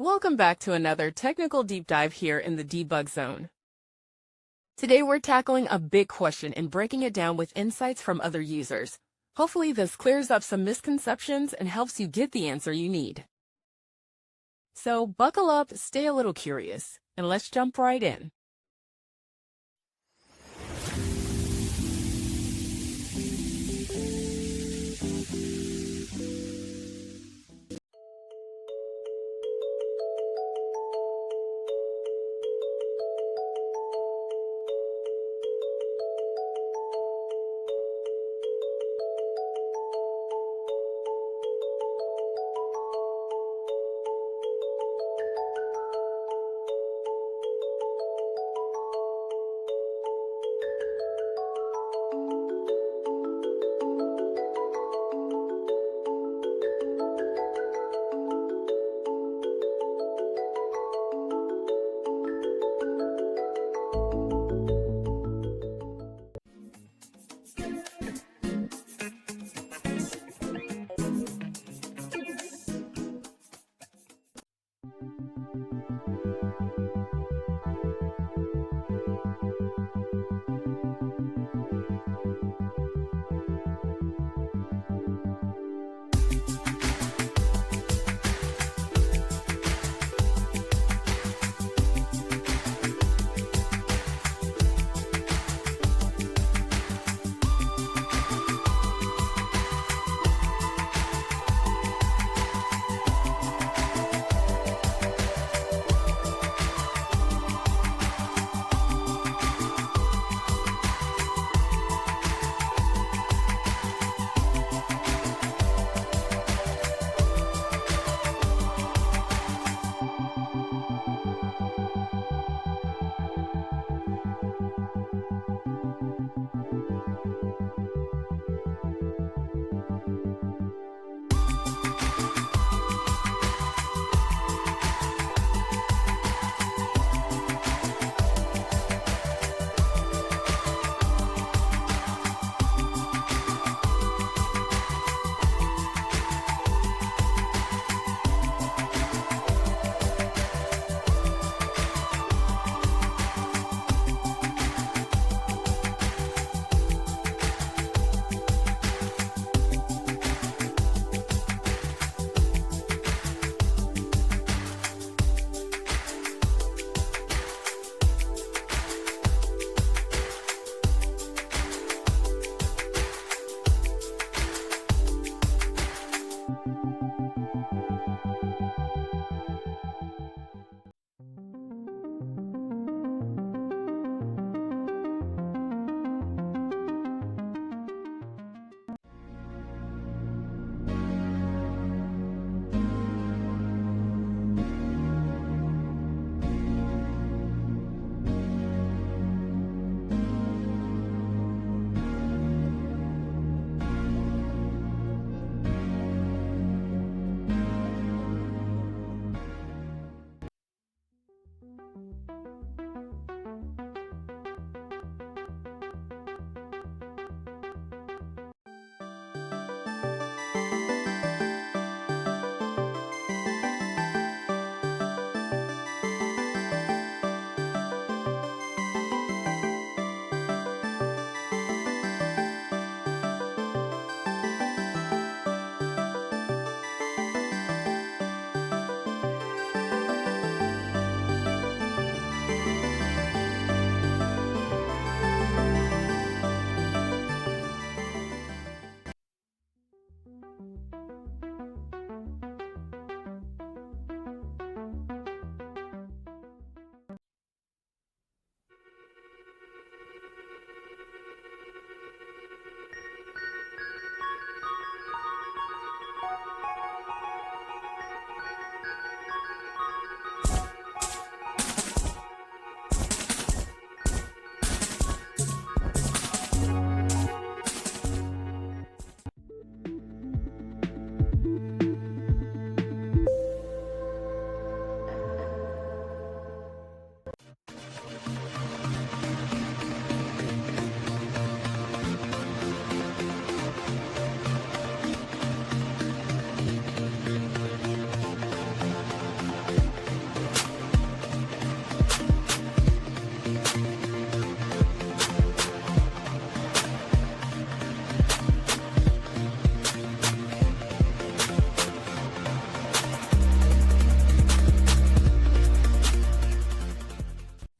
Welcome back to another technical deep dive here in the debug zone. Today we're tackling a big question and breaking it down with insights from other users. Hopefully this clears up some misconceptions and helps you get the answer you need. So buckle up, stay a little curious, and let's jump right in.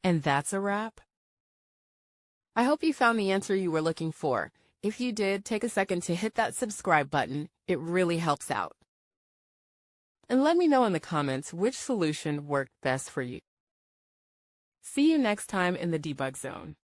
And that's a wrap. I hope you found the answer you were looking for. If you did, take a second to hit that subscribe button. It really helps out. And let me know in the comments which solution worked best for you. See you next time in the debug zone.